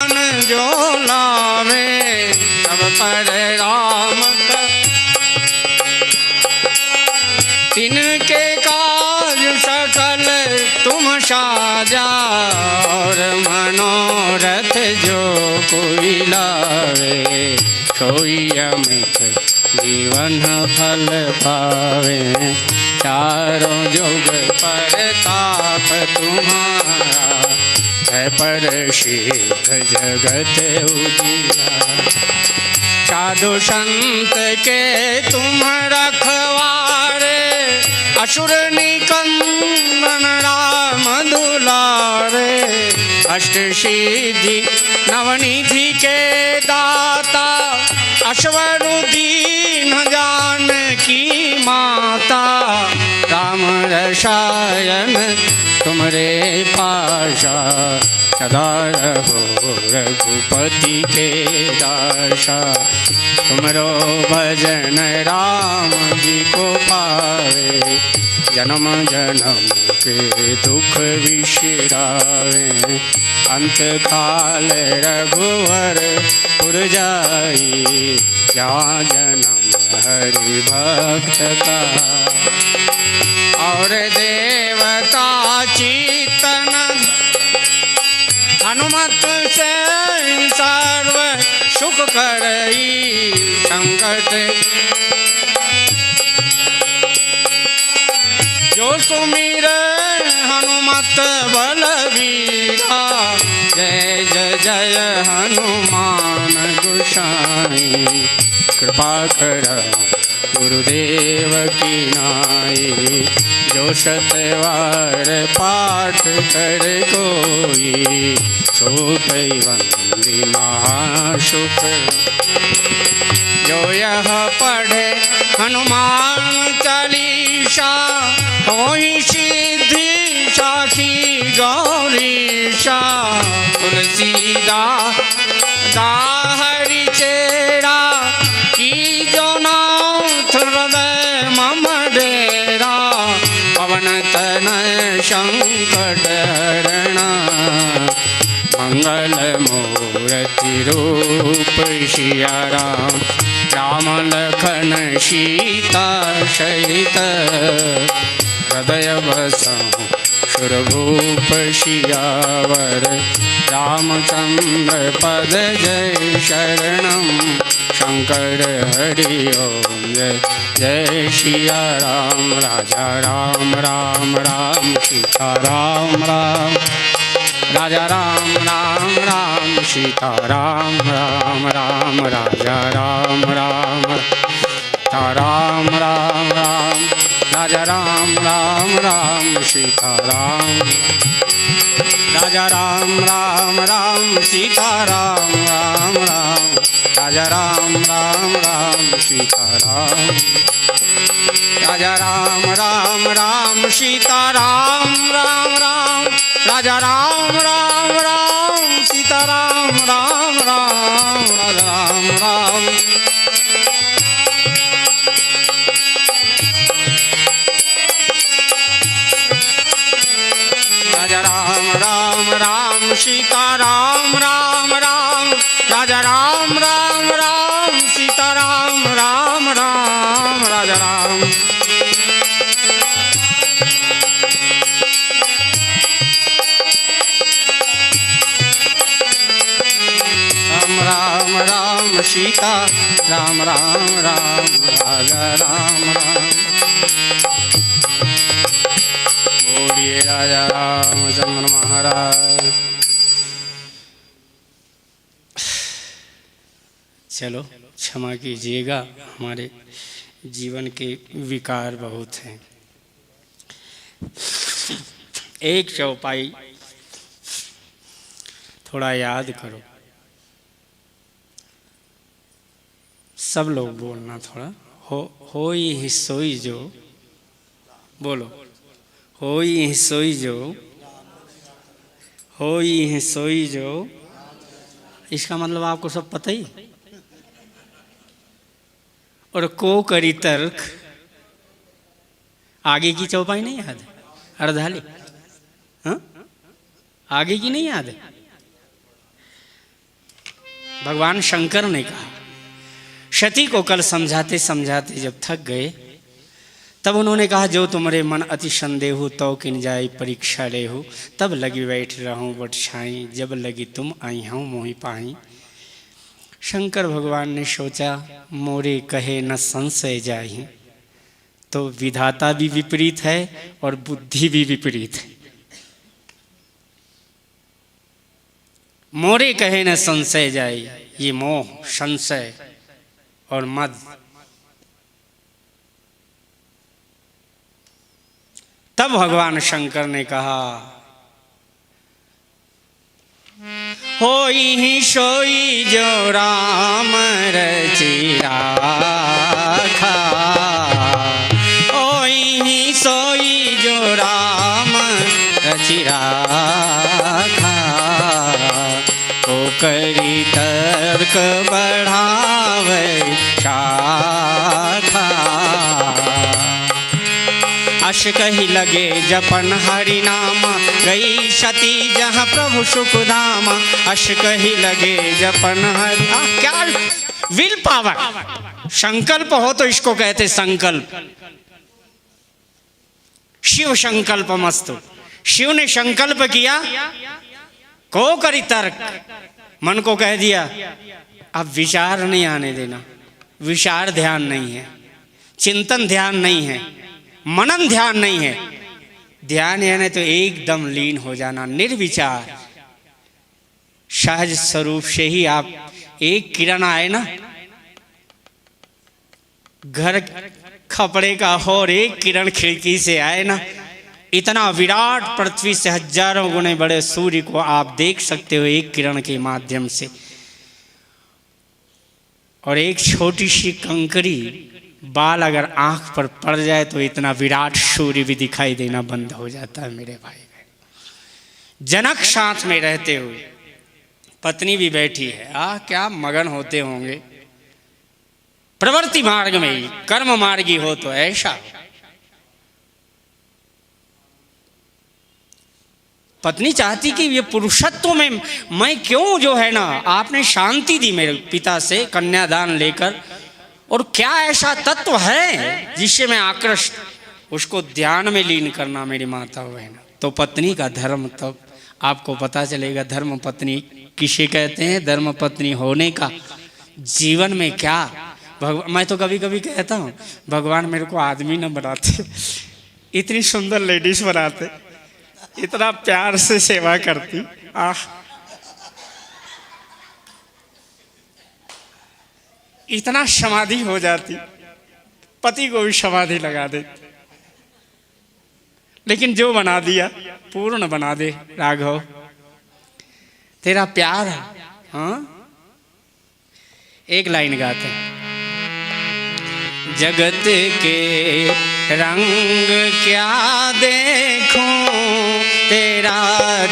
जो लावे सब पर राम तिनके काज सकल तुम साजा और मनोरथ जो कोई लावे सोई अमित जीवन फल पावे। चारों जुग पर ताप तुम्हारा है पर सिद्ध जगत उजियारा। साधु संत के तुम रखवारे असुर निकंदन राम दुलारे। अष्ट सिद्धि नवनिधि के दाता अश्वरुदीन जानकी माता। राम रसायन तुमरे पाशा सदा रहो रघुपति के दासा। तुमरो भजन राम जी को पावे जन्म जन्म के दुख विसरावे। अंत काल रघुवर पुर जाई क्या जन्म हरि भक्त का। और देवता चीतन हनुमत से सर्व सुख करई संकट। जो सुमिर हनुमत बलवीरा जय जय जय हनुमान गोसाई। कृपा कर गुरुदेव की नाई जो सतवार पाठ कर कोई सो वंदी महासुख। जो यह पढ़े हनुमान चालीसा होई सिद्धि साखी गौरीशा। तुलसीदास हरि चेरा की जो नाथ हृदय मम डेरा। पवन तनय संकट हरणा मंगल मूर्ति रूप सिया राम। राम लखन सीता सहित हृदय बसहु सुरभूप सियावर। रामचंद्र पद जय शरणम शंकर हरि ओम जय जय सिया राम। राजा राम राम राम सीता राम राम राजा राम राम राम सीता राम राम राम राजा राम राम सीता राम राम राम राजा राम राम राम सीता राम। राजा राम राम राम सीता राम राम राम राजा राम राम राम सीता राम। राजा राम राम राम सीता राम राम राम राजा राम राम राम सीता राम राम राम राजा राम राम। राजा राम राम राम सीता राम राम राम राजा राम राम राम सीता राम राम राम राजा राम। राम राम सीता राम राम राम राजा राम राम। बोलिए राजा रामचंद्र महाराज। चलो क्षमा कीजिएगा, हमारे जीवन के विकार बहुत हैं। एक चौपाई थोड़ा याद करो, सब लोग बोलना थोड़ा। होई हिस्सोई जो, बोलो होई हिस्सोई जो, होई हिस्सोई जो। इसका मतलब आपको सब पता ही। और को करी तर्क, आगे की चौपाई नहीं याद है? अर्धाली, हाँ आगे की नहीं याद है? भगवान शंकर ने कहा। सती को कल समझाते समझाते जब थक गए तब उन्होंने कहा, जो तुम्हारे मन अति संदेह हो तो किन जाए परीक्षा ले हो, तब लगी बैठ रहूं बट छाई, जब लगी तुम आई हूँ मोहि पाई। शंकर भगवान ने सोचा, मोरे कहे न संशय जाहि, तो विधाता भी विपरीत है और बुद्धि भी विपरीत है। मोरे कहे न संशय जाए, ये मोह, संशय और मद। तब भगवान शंकर ने कहा, होई ही सोई जो राम रचि राखा, होई ही सोई जो राम रचि राखा, को करी तर्क बढ़ावे शाखा। अश कही लगे जपन हरि नाम, गई सती जहाँ प्रभु सुख धाम। अश कही लगे जपन हरि, क्या विल पावर, संकल्प हो तो इसको कहते संकल्प। शिव संकल्प मस्तु, शिव ने संकल्प किया, को करी तर्क, मन को कह दिया। अब विचार नहीं आने देना, विचार ध्यान नहीं है, चिंतन ध्यान नहीं है, मनन ध्यान नहीं है। ध्यान है ना तो एकदम लीन हो जाना, निर्विचार सहज स्वरूप से ही। आप एक किरण आए ना, घर खपड़े का और एक किरण खिड़की से आए ना, इतना विराट पृथ्वी से हजारों गुने बड़े सूर्य को आप देख सकते हो एक किरण के माध्यम से। और एक छोटी सी कंकरी बाल अगर आंख पर पड़ जाए तो इतना विराट सूर्य भी दिखाई देना बंद हो जाता है मेरे भाई। जनक साथ में रहते हुए, पत्नी भी बैठी है, क्या मगन होते होंगे प्रवृत्ति मार्ग में ही। कर्म मार्गी हो तो ऐसा, पत्नी चाहती कि ये पुरुषत्व में मैं क्यों, जो है ना, आपने शांति दी मेरे पिता से कन्यादान लेकर, और क्या ऐसा तत्व है जिससे मैं आकृष्ट, उसको ध्यान में लीन करना मेरी माता बहन। तो पत्नी का धर्म तब आपको पता चलेगा, धर्म पत्नी किसे कहते हैं, धर्म पत्नी होने का जीवन में क्या। मैं तो कभी कभी कहता हूँ, भगवान मेरे को आदमी न बनाते, इतनी सुंदर लेडीज बनाते, इतना प्यार से सेवा करती, इतना समाधि हो जाती, पति को भी समाधि लगा दे। लेकिन जो बना दिया पूर्ण बना दे राघव, तेरा प्यार है। हाँ, एक लाइन गाते हैं, जगत के रंग क्या देखूं, तेरा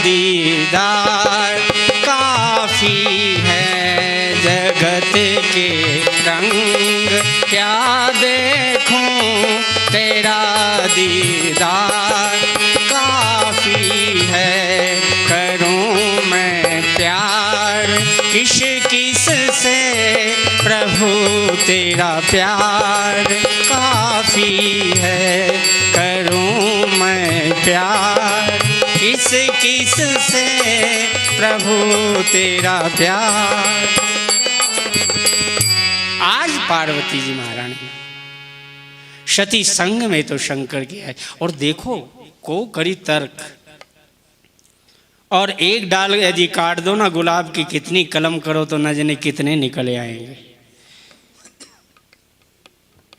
दीदार काफी है। जगत के रंग क्या देखूं, तेरा दीदार काफी है। करूं मैं प्यार किस किस से, प्रभु तेरा प्यार काफी है। करूं मैं प्यार किस किस से, प्रभु तेरा प्यार। आज पार्वती जी महारानी सती संग में तो शंकर किया है। और देखो को करी तर्क, और एक डाल यदि काट दो ना गुलाब की, कितनी कलम करो तो न जाने कितने निकले आएंगे।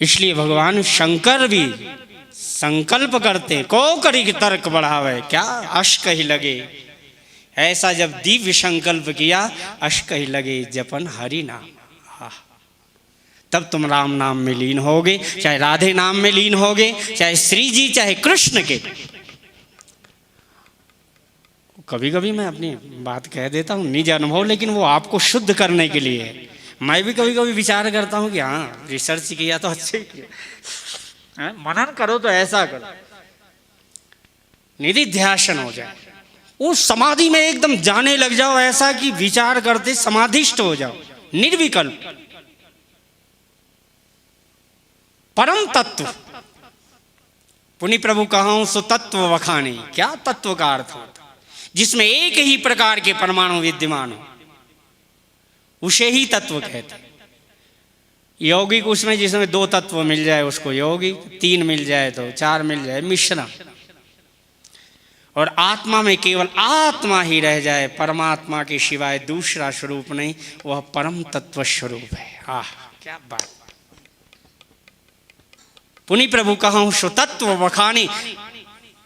इसलिए भगवान शंकर भी संकल्प करते, को करी तर्क बढ़ावे, क्या अश्क ही लगे। ऐसा जब दिव्य संकल्प किया, अश्क ही लगे जपन हरि नाम, तब तुम राम नाम में लीन होगे, चाहे राधे नाम में लीन होगे, चाहे श्री जी चाहे कृष्ण के। कभी कभी मैं अपनी बात कह देता हूँ निज अनुभव, लेकिन वो आपको शुद्ध करने के लिए है। मैं भी कभी कभी विचार करता हूँ कि हाँ रिसर्च किया तो अच्छे किया, मनन करो तो ऐसा करो, निधि ध्यासन हो जाए। उस समाधि में एकदम जाने लग जाओ, ऐसा कि विचार करते समाधिष्ट हो जाओ, निर्विकल्प परम तत्व। पुनि प्रभु कहाऊं सो तत्व वखाने। क्या तत्व का अर्थ होता? जिसमें एक ही प्रकार के परमाणु विद्यमान हो, उसे ही तत्व कहते हैं। यौगिक उसमें जिसमें 2 तत्व मिल जाए उसको यौगिक, 3 मिल जाए तो 4 मिल जाए मिश्रण। और आत्मा में केवल आत्मा ही रह जाए, परमात्मा के सिवाय दूसरा स्वरूप नहीं, वह परम तत्व स्वरूप है। आह क्या बात। पुनि प्रभु कहूं सो तत्व वखानी।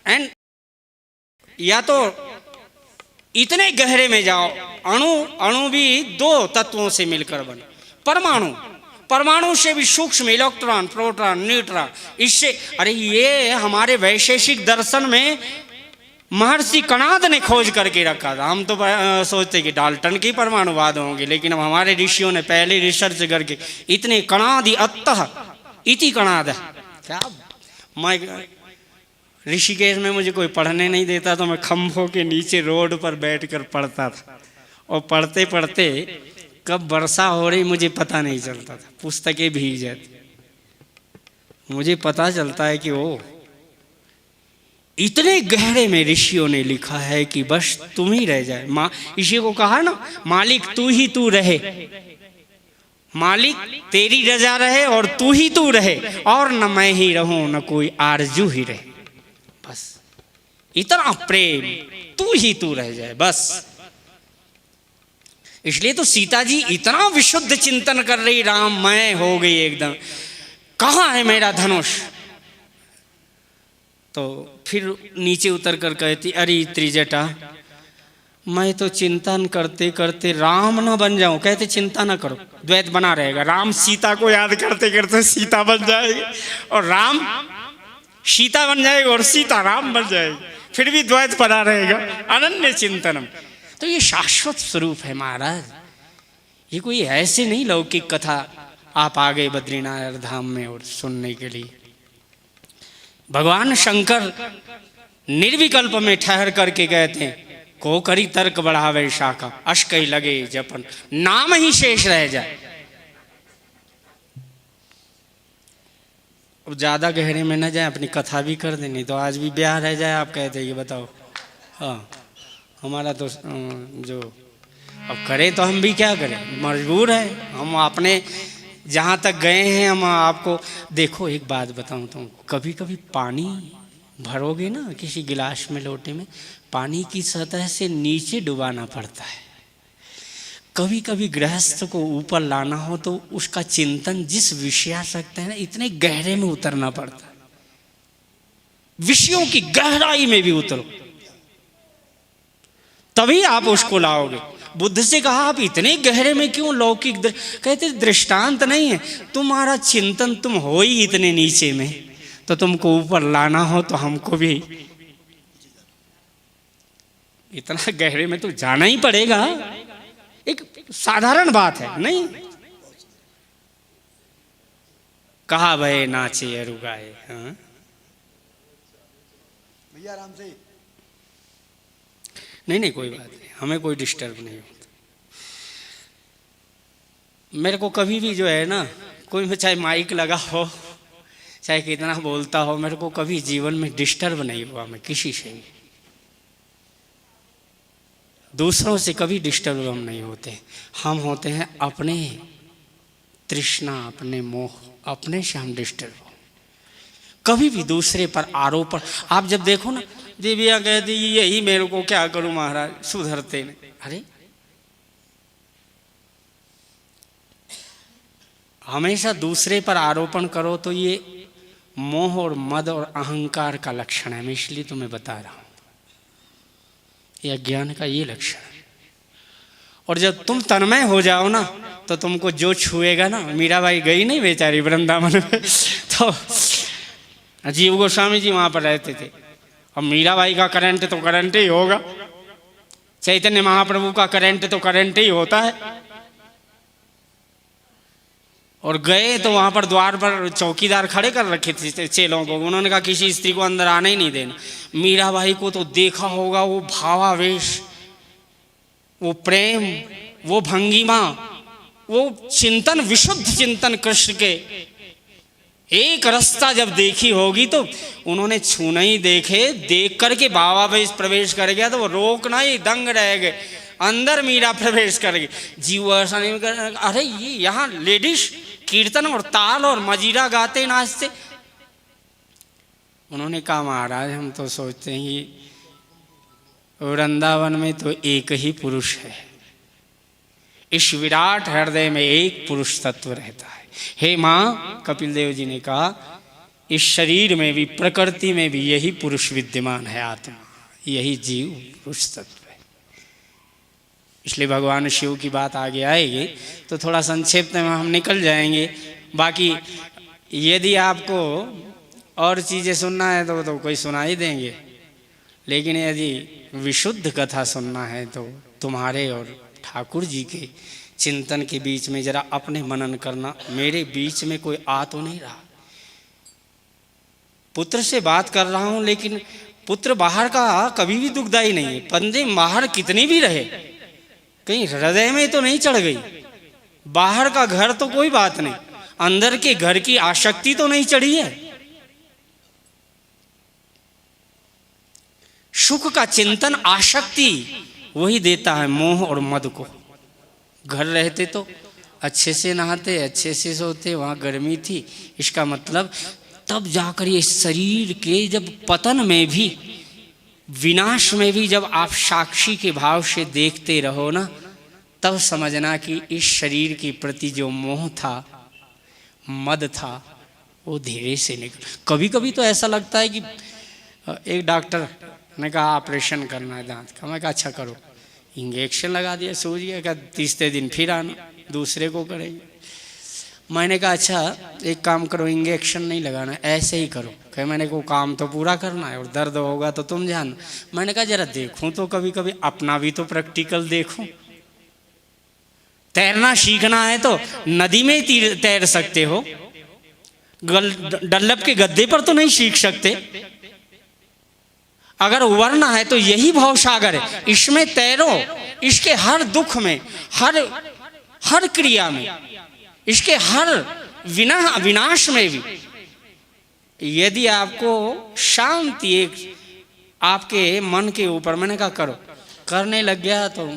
एंड या तो इतने गहरे में जाओ, अणु भी 2 तत्वों से मिलकर बने। परमाणु से भी सूक्ष्म इलेक्ट्रॉन, प्रोटॉन, न्यूट्रॉन। इससे अरे ये हमारे वैशेषिक दर्शन में महर्षि कणाद ने खोज करके रखा था। हम तो सोचते कि डाल्टन के परमाणुवाद होंगे, लेकिन अब हमारे ऋषियों ने पहले रिसर्च करके इतने कणादि अतः इति कणाद। क्या मैं ऋषिकेश में मुझे कोई पढ़ने नहीं देता तो मैं खंभों के नीचे रोड पर बैठकर पढ़ता था, और पढ़ते पढ़ते कब वर्षा हो रही मुझे पता नहीं चलता था, पुस्तकें भीग जाती। मुझे पता चलता है कि वो इतने गहरे में ऋषियों ने लिखा है कि बस तुम ही रह जाए। इसी को कहा ना, मालिक तू ही तू रहे, मालिक तेरी रजा रहे और तू ही तू रहे, और न मैं ही रहूं न कोई आरजू ही रहे। बस इतना प्रेम, तू ही तू रह जाए बस। इसलिए तो सीता जी इतना विशुद्ध चिंतन कर रही, राम मैं हो गई एकदम, कहाँ है मेरा धनुष। तो फिर नीचे उतर कर कहती, अरे त्रिजटा मैं तो चिंतन करते करते राम ना बन जाऊं। कहते चिंता ना करो, द्वैत बना रहेगा। राम सीता को याद करते करते सीता बन जाएगी, और राम सीता बन जाएगी, और सीता राम बन जाएगी, फिर भी द्वैत बना रहेगा। अनन्य चिंतनम। तो ये शाश्वत स्वरूप है महाराज। ये कोई ऐसे नहीं लौकिक कथा आप आ गए बद्रीनाथ धाम में और सुनने के लिए। भगवान शंकर निर्विकल्प में ठहर करके कहते हैं, को करी तर्क बढ़ावे शाखा, अश्क ही लगे जपन, नाम ही शेष रह जाए। अब ज्यादा गहरे में न जाए, अपनी कथा भी कर देनी तो आज भी ब्याह रह जाए। आप कहते हैं कि बताओ, हाँ हमारा तो जो अब करे तो हम भी क्या करें, मजबूर है हम। अपने जहाँ तक गए हैं हम आपको देखो एक बात बताऊँ तो, कभी कभी पानी भरोगे ना किसी गिलास में, लोटे में, पानी की सतह से नीचे डुबाना पड़ता है। कभी कभी गृहस्थ को ऊपर लाना हो तो उसका चिंतन जिस विषयासक्त है ना, इतने गहरे में उतरना पड़ता है। विषयों की गहराई में भी उतरो तभी आप उसको लाओगे। बुद्ध से कहा आप इतने गहरे में क्यों लौकिक कहते दृष्टांत नहीं है, तुम्हारा चिंतन तुम हो ही इतने नीचे में, तो तुमको ऊपर लाना हो तो हमको भी इतना गहरे में तो जाना ही पड़ेगा। एक साधारण बात है नहीं। कहा भय नाचे अरु गाए। हाँ भैया आराम से। नहीं कोई बात नहीं, हमें कोई डिस्टर्ब नहीं होता। मेरे को कभी भी जो है ना, कोई में चाहे माइक लगा हो, चाहे कितना बोलता हो, मेरे को कभी जीवन में डिस्टर्ब नहीं हुआ। मैं किसी से भी, दूसरों से कभी डिस्टर्ब हम नहीं होते। हम होते हैं अपने तृष्णा, अपने मोह, अपने से हम डिस्टर्ब हो। कभी भी दूसरे पर आरोप। आप जब देखो ना, दिव्या कहती यही मेरे को क्या करूं महाराज, सुधरते नहीं। अरे हमेशा दूसरे पर आरोपण करो तो ये मोह और मद और अहंकार का लक्षण है। मैं इसलिए तुम्हें बता रहा हूं, ये अज्ञान का ये लक्षण है। और जब तुम तन्मय हो जाओ ना, तो तुमको जो छुएगा ना, मीराबाई गई नहीं बेचारी वृंदावन में, तो जीव गोस्वामी जी वहां पर रहते थे। अब मीराबाई का करंट तो करंट ही होगा, चैतन्य महाप्रभु का करंट तो करंट ही होता है। और गए तो वहाँ पर द्वार पर चौकीदार खड़े कर रखे थे चेलों को। उन्होंने कहा किसी स्त्री को अंदर आने ही नहीं देना। मीराबाई को तो देखा होगा, वो भावावेश, वो प्रेम, वो भंगिमा, वो चिंतन, विशुद्ध चिंतन कृष्ण के एक रास्ता जब देखी होगी तो उन्होंने छू नहीं देखे, देख करके भावावेश प्रवेश कर गया तो वो रोकना ही दंग रह गए। अंदर मीरा प्रवेश कर गई। जीव ऐसा नहीं कर, अरे ये यहाँ लेडीज कीर्तन और ताल और मजीरा गाते नाचते। उन्होंने कहा महाराज हम तो सोचते हैं वृंदावन में तो एक ही पुरुष है, इस विराट हृदय में एक पुरुष तत्व रहता है। हे माँ, कपिल देव जी ने कहा इस शरीर में भी, प्रकृति में भी यही पुरुष विद्यमान है, आत्मा, यही जीव पुरुष तत्व है। इसलिए भगवान शिव की बात आगे आएगी तो थोड़ा संक्षेप में हम निकल जाएंगे। बाकी यदि आपको और चीज़ें सुनना है तो कोई सुना ही देंगे, लेकिन यदि विशुद्ध कथा सुनना है तो तुम्हारे और ठाकुर जी के चिंतन के बीच में जरा अपने मनन करना। मेरे बीच में कोई आ तो नहीं रहा, पुत्र से बात कर रहा हूं, लेकिन पुत्र बाहर का कभी भी दुखदाई नहीं है। पंजे बाहर कितनी भी रहे, कहीं हृदय में तो नहीं चढ़ गई। बाहर का घर तो कोई बात नहीं, अंदर के घर की आसक्ति तो नहीं चढ़ी है। सुख का चिंतन आसक्ति वही देता है मोह और मद को। घर रहते तो अच्छे से नहाते, अच्छे से सोते, वहाँ गर्मी थी, इसका मतलब तब जाकर ये शरीर के जब पतन में भी, विनाश में भी जब आप साक्षी के भाव से देखते रहो ना, तब समझना कि इस शरीर के प्रति जो मोह था, मद था, वो धीरे से निकल। कभी कभी तो ऐसा लगता है कि एक डॉक्टर ने कहा ऑपरेशन करना है दांत का, मैं कहा अच्छा करो, इंजेक्शन लगा दिया, सूझ गया, क्या तीसरे दिन फिर आना, दूसरे को करेंगे। मैंने कहा अच्छा एक काम करो, इंजेक्शन नहीं लगाना, ऐसे ही करो। कहे मैंने को काम तो पूरा करना है और दर्द होगा तो तुम जान। मैंने कहा जरा देखूं तो कभी कभी अपना भी तो प्रैक्टिकल देखूं। तैरना सीखना है तो नदी में तैर सकते हो, डल्लप के गद्दे पर तो नहीं सीख सकते। अगर उबरना है तो यही भवसागर है, इसमें तैरो, इसके हर दुख में, हर क्रिया में, इसके हर विनाश में भी यदि आपको शांति एक आपके मन के ऊपर, मैंने कहा करो, करने लग गया तो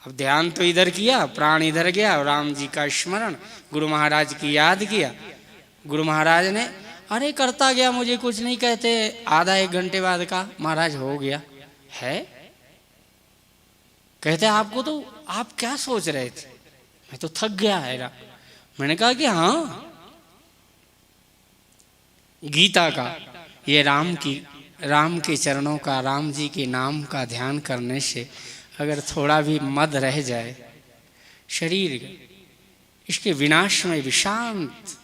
अब ध्यान तो इधर किया, प्राण इधर गया, राम जी का स्मरण, गुरु महाराज की याद किया। गुरु महाराज ने अरे करता गया, मुझे कुछ नहीं कहते। आधा एक घंटे बाद कहा महाराज हो गया है। कहते आपको तो, आप क्या सोच रहे थे? मैं तो थक गया है। मैंने कहा कि हाँ, गीता का ये राम के चरणों का, राम जी के नाम का ध्यान करने से अगर थोड़ा भी मद रह जाए शरीर, इसके विनाश में भी शांत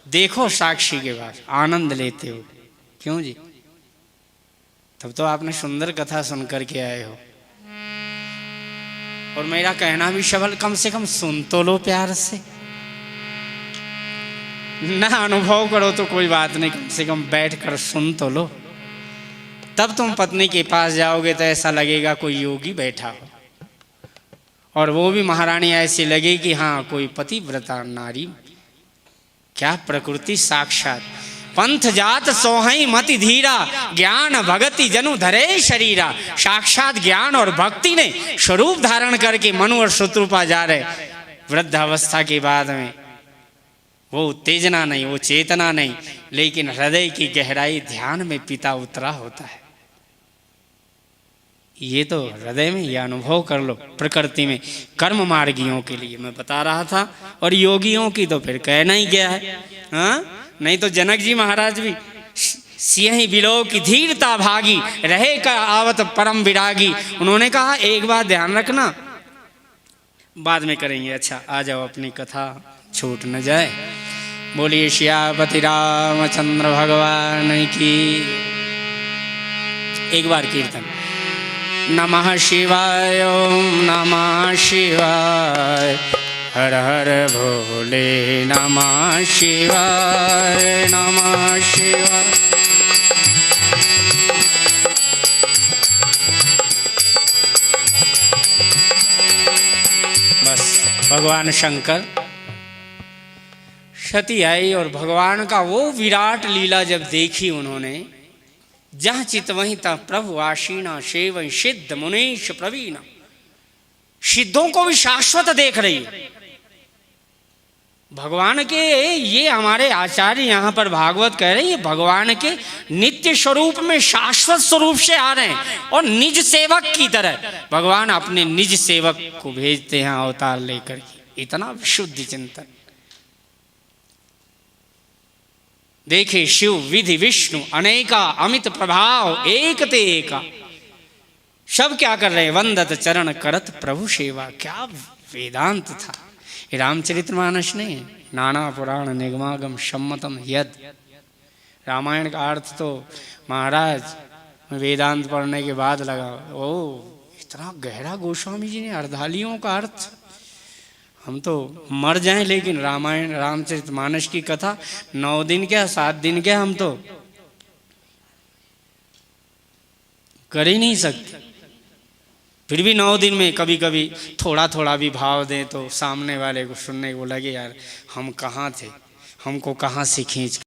देखो, साक्षी के पास आनंद लेते हो। क्यों जी? तब तो आपने सुंदर कथा सुन करके आए हो। और मेरा कहना भी सबल, कम से कम सुन तो लो प्यार से। ना अनुभव करो तो कोई बात नहीं, कम से कम बैठ कर सुन तो लो। तब तुम पत्नी के पास जाओगे तो ऐसा लगेगा कोई योगी बैठा हो, और वो भी महारानी ऐसी लगे कि हाँ कोई पतिव्रता नारी। क्या प्रकृति साक्षात। पंथ जात सोहई मति धीरा, ज्ञान भगति जनु धरे शरीरा। साक्षात ज्ञान और भक्ति ने स्वरूप धारण करके मनु और शत्रुपा जा रहे। वृद्ध अवस्था के बाद में वो उत्तेजना नहीं, वो चेतना नहीं, लेकिन हृदय की गहराई ध्यान में पिता उतरा होता है। ये तो हृदय में यह अनुभव कर लो। प्रकृति में कर्म मार्गियों के लिए मैं बता रहा था, और योगियों की तो फिर कहना ही गया है। हाँ, नहीं तो जनक जी महाराज भी सिंह बिलो की धीरता भागी, रहे का आवत परम विरागी। उन्होंने कहा एक बात ध्यान रखना, बाद में करेंगे। अच्छा आ जाओ, अपनी कथा छूट न जाए। बोलिए श्यापति रामचंद्र भगवान की। एक बार कीर्तन। नमः शिवाय ओम नमः शिवाय, हर हर भोले नमः शिवाय नमः शिवाय। बस भगवान शंकर सती आई और भगवान का वो विराट लीला जब देखी उन्होंने, जहाँ चित वहीं तह प्रभु आशीना सेवं सिद्ध मुनीश प्रवीण। सिद्धों को भी शाश्वत देख रही है भगवान के। ये हमारे आचार्य यहाँ पर भागवत कह रहे हैं, भगवान के नित्य स्वरूप में शाश्वत स्वरूप से आ रहे हैं और निज सेवक की तरह भगवान अपने निज सेवक को भेजते हैं अवतार लेकर के। इतना विशुद्ध चिंतन देखे। शिव विधि विष्णु अनेका अमित प्रभाव एक ते एका। सब क्या कर रहे हैं? वंदत चरण करत प्रभु सेवा। क्या वेदांत था! ये रामचरितमानस नहीं है, नाना पुराण निगमागम सम्मतम यद। रामायण का अर्थ तो महाराज वेदांत पढ़ने के बाद लगा, ओ इतना गहरा गोस्वामी जी ने अर्धालियों का अर्थ। हम तो मर जाएं लेकिन रामायण रामचरितमानस की कथा 9 दिन क्या 7 दिन क्या हम तो कर ही नहीं सकते। फिर भी 9 दिन में कभी कभी थोड़ा थोड़ा भी भाव दें तो सामने वाले को सुनने को लगे यार हम कहाँ थे, हमको कहाँ से खींच